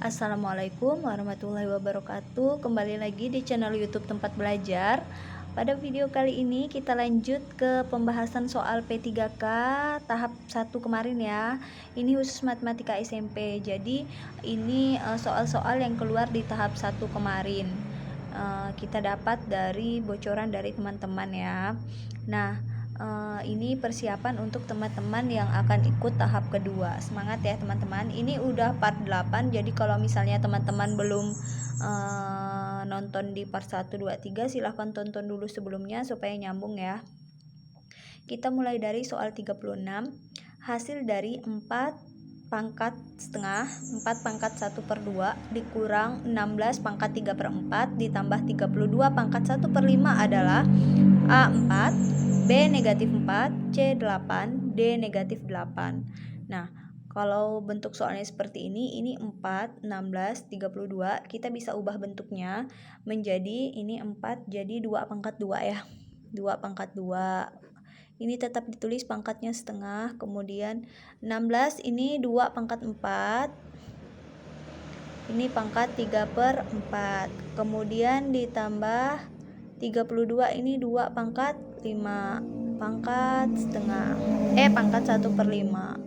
Assalamualaikum warahmatullahi wabarakatuh. Kembali lagi di channel YouTube Tempat Belajar. Pada video kali ini kita lanjut ke pembahasan soal P3K tahap 1 kemarin ya. Ini khusus matematika SMP. Jadi ini soal-soal yang keluar di tahap 1 kemarin. Kita dapat dari bocoran dari teman-teman ya. Nah, ini persiapan untuk teman-teman yang akan ikut tahap kedua. Semangat ya teman-teman. Ini udah part 8. Jadi kalau misalnya teman-teman belum nonton di part 1, 2, 3, silahkan tonton dulu sebelumnya supaya nyambung ya. Kita mulai dari soal 36. Hasil dari 4 pangkat setengah 4 pangkat 1/2 dikurang 16 pangkat 3/4 ditambah 32 pangkat 1/5 adalah A 4, B negatif 4, C 8, D negatif 8. Nah, kalau bentuk soalnya seperti ini 4, 16, 32, kita bisa ubah bentuknya menjadi ini 4 jadi 2 pangkat 2 ya. 2 pangkat 2. Ini tetap ditulis pangkatnya setengah, kemudian 16 ini 2 pangkat 4. Ini pangkat 3/4. Kemudian ditambah 32 ini 2 pangkat 5, pangkat setengah. Pangkat 1/5.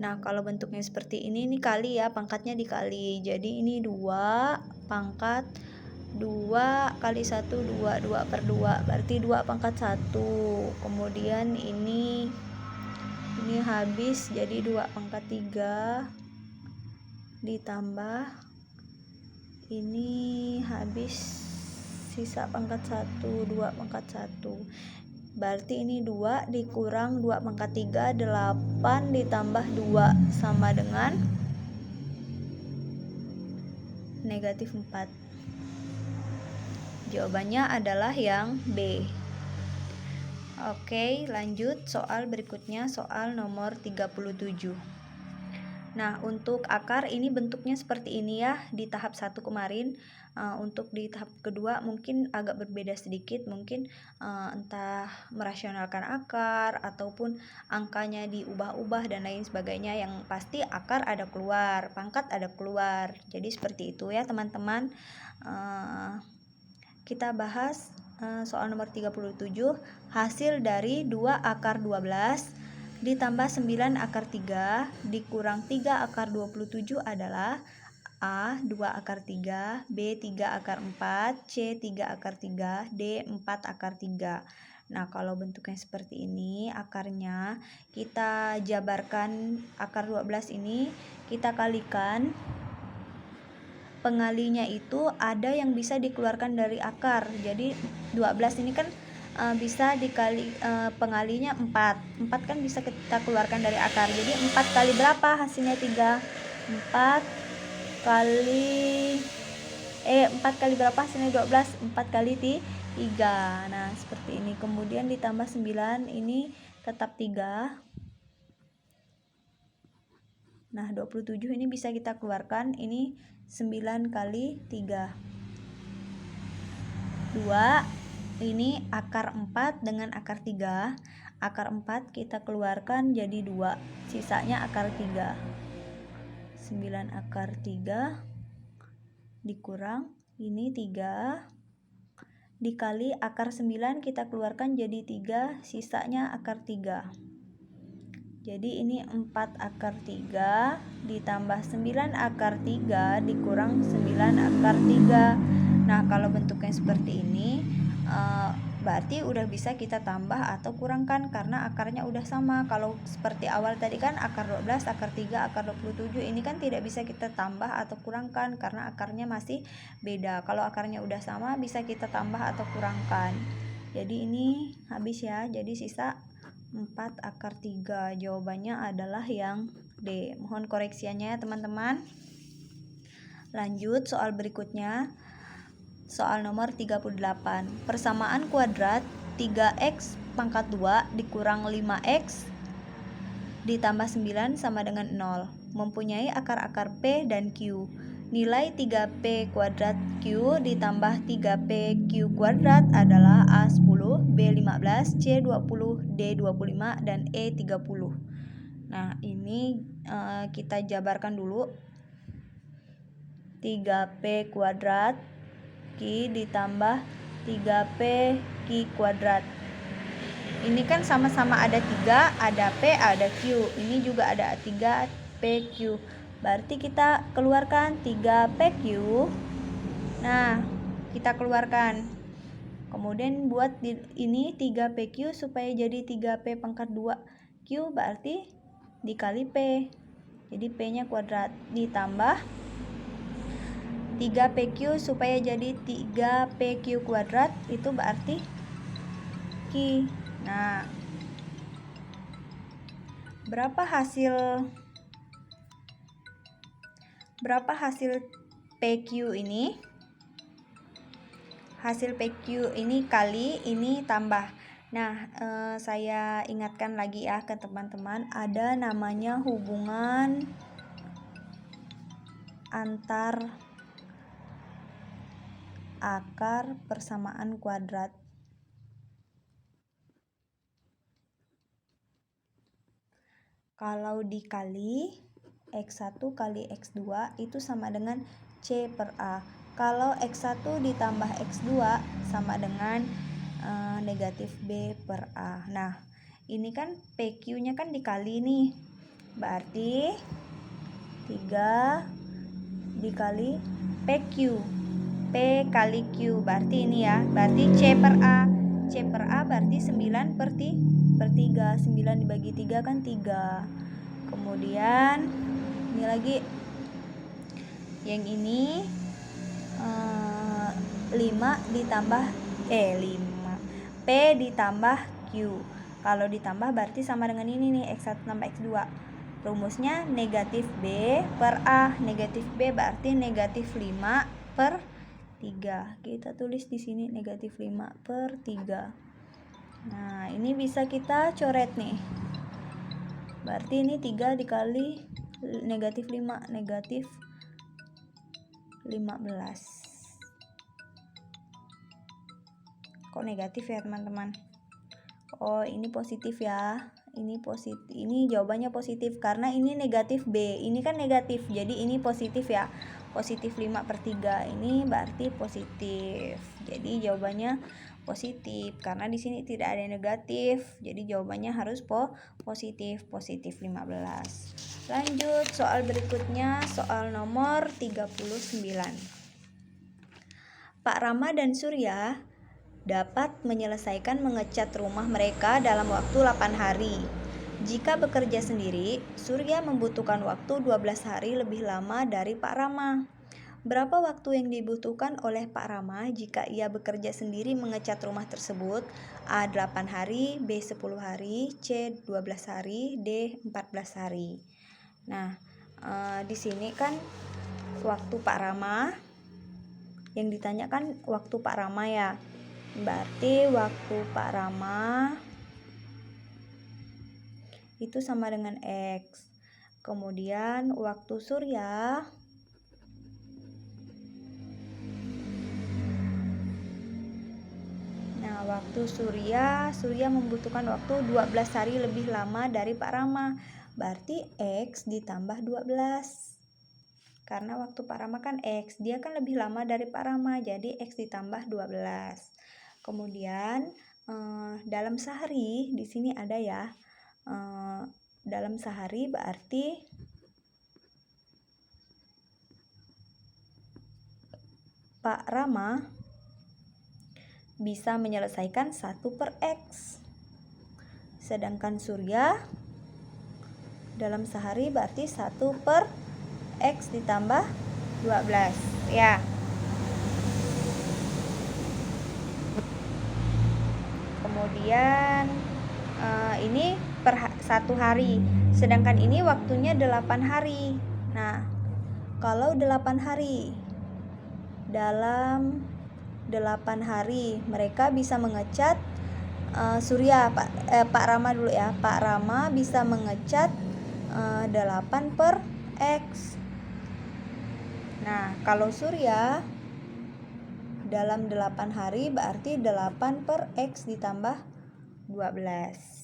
Nah, kalau bentuknya seperti ini kali ya, pangkatnya dikali. Jadi ini 2 pangkat 2 kali 1 2/2, berarti 2 pangkat 1. Kemudian ini habis jadi 2 pangkat 3 ditambah ini habis sisa pangkat 1, 2 pangkat 1. Berarti ini 2 dikurang 2 pangkat 3, 8 ditambah 2 sama dengan negatif 4. Jawabannya adalah yang B. Oke, lanjut soal berikutnya, soal nomor 37. Nah, untuk akar ini bentuknya seperti ini ya di tahap 1 kemarin. Untuk di tahap kedua mungkin agak berbeda sedikit, mungkin entah merasionalkan akar ataupun angkanya diubah-ubah dan lain sebagainya. Yang pasti akar ada keluar, pangkat ada keluar. Jadi seperti itu ya teman-teman. Kita bahas soal nomor 37. Hasil dari 2 akar 12 ditambah 9 akar 3 dikurang 3 akar 27 adalah A 2 akar 3, B 3 akar 4, C 3 akar 3, D 4 akar 3. Nah, kalau bentuknya seperti ini, akarnya kita jabarkan akar 12 ini, kita kalikan. Pengalinya itu ada yang bisa dikeluarkan dari akar. Jadi 12 ini kan bisa dikali pengalinya 4. 4 kan bisa kita keluarkan dari akar. Jadi 4 kali berapa? Hasilnya 3. 4 kali 4 kali berapa hasilnya 12? 4 kali 3. Nah, seperti ini. Kemudian ditambah 9 ini tetap 3. Nah, 27 ini bisa kita keluarkan. Ini 9 kali 3. 2. Ini akar 4 dengan akar 3. Akar 4 kita keluarkan jadi 2. Sisanya akar 3. 9 akar 3 dikurang ini 3 dikali akar 9 kita keluarkan jadi 3, sisanya akar 3. Jadi ini 4 akar 3 ditambah 9 akar 3 dikurang 9 akar 3. Nah, kalau bentuknya seperti ini berarti udah bisa kita tambah atau kurangkan karena akarnya udah sama. Kalau seperti awal tadi kan akar 12, akar 3, akar 27, ini kan tidak bisa kita tambah atau kurangkan karena akarnya masih beda. Kalau akarnya udah sama bisa kita tambah atau kurangkan. Jadi ini habis ya, jadi sisa 4 akar 3. Jawabannya adalah yang D. Mohon koreksiannya ya teman-teman. Lanjut soal berikutnya. Soal nomor 38. Persamaan kuadrat 3x pangkat 2 dikurang 5x ditambah 9 sama dengan 0. Mempunyai akar-akar P dan Q. Nilai 3P kuadrat Q ditambah 3PQ kuadrat adalah A10, B15, C20, D25, dan E30. Nah, ini kita jabarkan dulu. 3P kuadrat Q ditambah 3P Q kuadrat. Ini kan sama-sama ada 3, ada P, ada Q. Ini juga ada 3PQ. Berarti kita keluarkan 3PQ. Nah, kita keluarkan. Kemudian buat ini 3PQ supaya jadi 3P pangkat 2Q, berarti dikali P. Jadi P-nya kuadrat ditambah 3PQ supaya jadi 3PQ kuadrat, itu berarti Q. Nah, berapa hasil PQ ini? Hasil PQ ini kali ini tambah. Nah, saya ingatkan lagi ya ke teman-teman, ada namanya hubungan antar akar persamaan kuadrat. Kalau dikali X1 kali X2 itu sama dengan C per A. Kalau X1 ditambah X2 sama dengan negatif B per A. Nah, ini kan PQ-nya kan dikali nih. Berarti 3 dikali PQ. P kali Q. Berarti ini ya. Berarti C per A. C per A berarti 9 per 3. 9 dibagi 3 kan 3. Kemudian ini lagi yang ini 5 ditambah 5 P ditambah Q. Kalau ditambah berarti sama dengan ini nih, X1 tambah X2. Rumusnya negatif B per A. Negatif B berarti negatif 5 per 3. Kita tulis di sini negatif 5 per 3. Nah, ini bisa kita coret nih. Berarti ini 3 dikali negatif 5, negatif 15. Kok negatif ya teman-teman? Oh, ini positif ya. Ini positif. Ini jawabannya positif karena ini negatif B. Ini kan negatif. Jadi ini positif ya. Positif 5 per 3. Ini berarti positif. Jadi jawabannya positif karena di sini tidak ada negatif. Jadi jawabannya harus positif. Positif 15. Lanjut soal berikutnya, soal nomor 39. Pak Rama dan Surya dapat menyelesaikan mengecat rumah mereka dalam waktu 8 hari. Jika bekerja sendiri, Surya membutuhkan waktu 12 hari lebih lama dari Pak Rama. Berapa waktu yang dibutuhkan oleh Pak Rama jika ia bekerja sendiri mengecat rumah tersebut? A. 8 hari, B. 10 hari, C. 12 hari, D. 14 hari. Nah, di sini kan waktu Pak Rama, yang ditanyakan waktu Pak Rama ya. Berarti waktu Pak Rama itu sama dengan X. Kemudian waktu Surya Surya membutuhkan waktu 12 hari lebih lama dari Pak Rama. Berarti X ditambah 12. Karena waktu Pak Rama kan X, dia kan lebih lama dari Pak Rama, jadi X ditambah 12. Kemudian dalam sehari di sini ada ya. Dalam sehari berarti Pak Rama bisa menyelesaikan 1 per X. Sedangkan Surya dalam sehari berarti 1 per X ditambah 12 ya. Kemudian ini per 1 hari, sedangkan ini waktunya 8 hari. Nah, kalau 8 hari, dalam 8 hari mereka bisa mengecat Surya, Pak Rama dulu ya. Pak Rama bisa mengecat 8 per X. Nah, kalau Surya dalam 8 hari berarti 8 per X ditambah 12.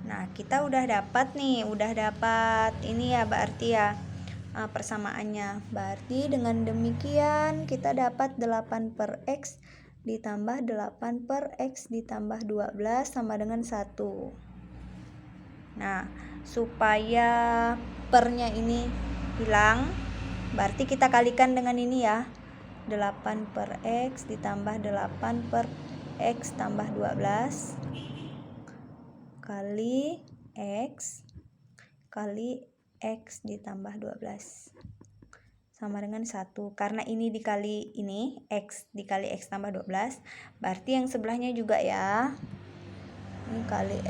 Nah, kita udah dapat nih, ini ya berarti ya. persamaannya. Berarti dengan demikian kita dapat 8 per X ditambah 8 per X ditambah 12 sama dengan 1. Nah, supaya pernya ini hilang, berarti kita kalikan dengan ini ya. 8 per X ditambah 8 per X tambah 12 kali X ditambah 12 sama dengan 1. Karena ini dikali ini, X dikali X tambah 12, berarti yang sebelahnya juga ya. Ini kali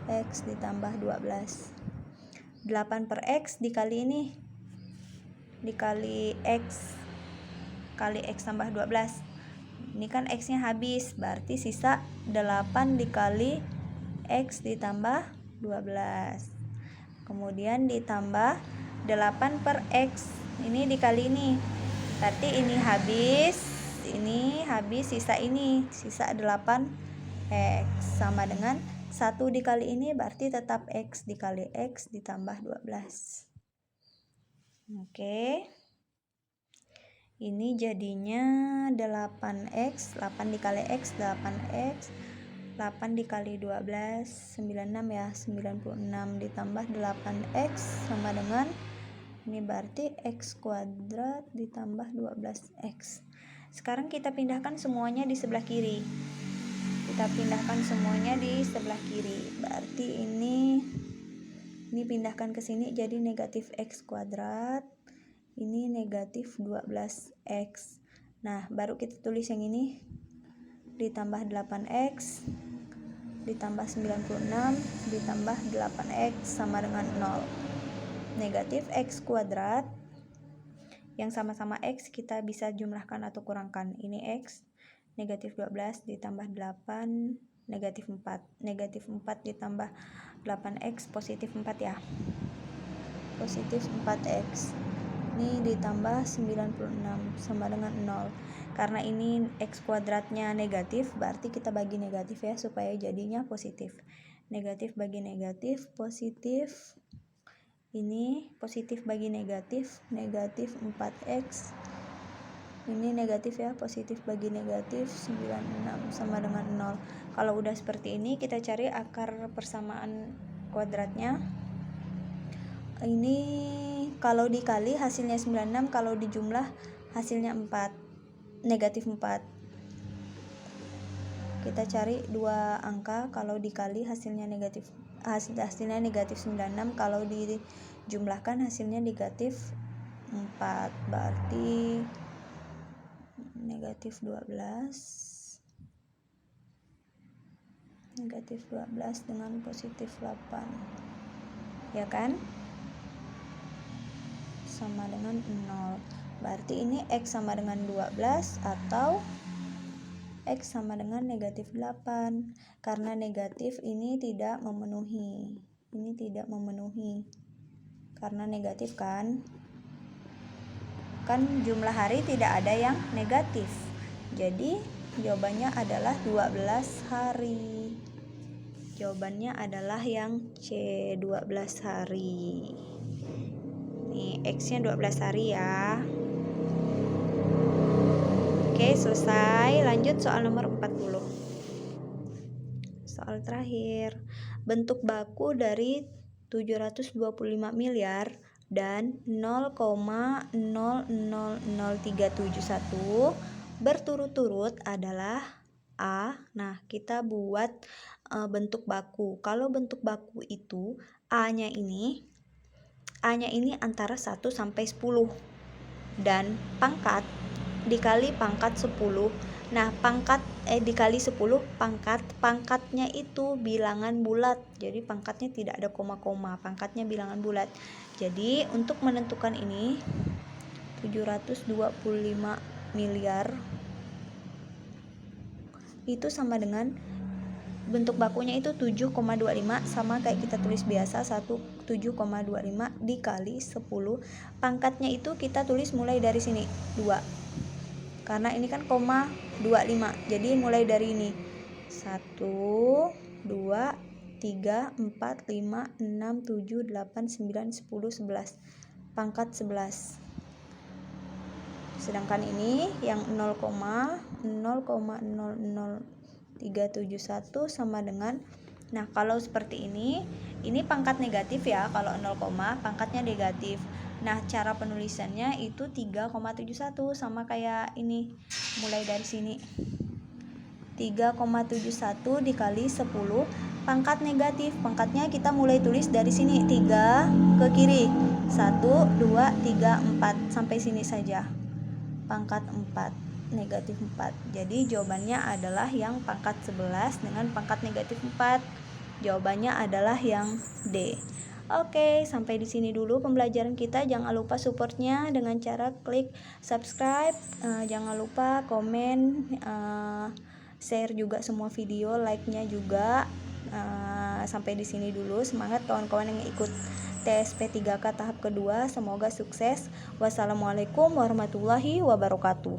X ditambah 12. 8 per X dikali ini, dikali X kali X tambah 12. Ini kan X nya habis, berarti sisa 8 dikali X ditambah 12. Kemudian ditambah 8 per X, ini dikali ini, berarti ini habis, sisa 8 X sama dengan 1 dikali ini, berarti tetap X dikali X ditambah 12. Oke, ini jadinya 8X, 8 dikali X 8X, 8 dikali 12 96 ya, 96 ditambah 8X sama dengan ini, berarti X kuadrat ditambah 12X. Sekarang kita pindahkan semuanya di sebelah kiri. Berarti ini pindahkan ke sini jadi negatif X kuadrat. Ini negatif 12X. Nah, baru kita tulis yang ini ditambah 8X ditambah 96 ditambah 8X sama dengan 0. Negatif X kuadrat yang sama-sama X kita bisa jumlahkan atau kurangkan. Ini X, negatif 12 ditambah 8, negatif 4. Negatif 4 ditambah 8X, positif 4 ya. Positif 4X. Ini ditambah 96 sama dengan 0. Karena ini X kuadratnya negatif, berarti kita bagi negatif ya, supaya jadinya positif. Negatif bagi negatif, positif. Ini positif bagi negatif, negatif 4X. Ini negatif ya, positif bagi negatif 96 sama dengan 0. Kalau udah seperti ini, kita cari akar persamaan kuadratnya. Ini kalau dikali hasilnya 96, kalau dijumlah hasilnya 4, negatif 4. Kita cari dua angka, kalau dikali hasilnya negatif 96, kalau dijumlahkan hasilnya negatif 4, berarti negatif 12 dengan positif 8, ya kan, sama dengan 0. Berarti ini X sama dengan 12 atau X sama dengan negatif 8. Karena negatif ini tidak memenuhi. Karena negatif kan jumlah hari tidak ada yang negatif. Jadi jawabannya adalah 12 hari. Jawabannya adalah yang C, 12 hari. Nih X-nya 12 hari ya. Oke, selesai. Lanjut soal nomor 40. Soal terakhir. Bentuk baku dari 725 miliar dan 0,000371 berturut-turut adalah A. Nah, kita buat bentuk baku. Kalau bentuk baku itu A-nya ini antara 1 sampai 10 dan pangkat dikali pangkat 10. Nah, pangkat dikali 10 pangkatnya itu bilangan bulat. Jadi pangkatnya tidak ada koma-koma, pangkatnya bilangan bulat. Jadi untuk menentukan ini 725 miliar itu sama dengan bentuk bakunya itu 7,25, sama kayak kita tulis biasa, 7,25 dikali 10. Pangkatnya itu kita tulis mulai dari sini 2. Karena ini kan koma 25. Jadi mulai dari ini 1 2 3, 4, 5, 6, 7, 8, 9, 10, 11. Pangkat 11. Sedangkan ini yang 0,00371 sama dengan, nah kalau seperti ini pangkat negatif ya. Kalau 0, pangkatnya negatif. Nah cara penulisannya itu 3,71 sama kayak ini. Mulai dari sini 3,71 dikali 10 pangkat negatif. Pangkatnya kita mulai tulis dari sini, 3 ke kiri, 1, 2, 3, 4 sampai sini saja. Pangkat 4, negatif 4. Jadi jawabannya adalah yang pangkat 11 dengan pangkat negatif 4. Jawabannya adalah yang D. Oke, sampai di sini dulu pembelajaran kita. Jangan lupa supportnya dengan cara klik subscribe. Jangan lupa komen, share juga semua video, like-nya juga. Sampai di sini dulu. Semangat kawan-kawan yang ikut TSP 3K tahap kedua. Semoga sukses. Wassalamualaikum warahmatullahi wabarakatuh.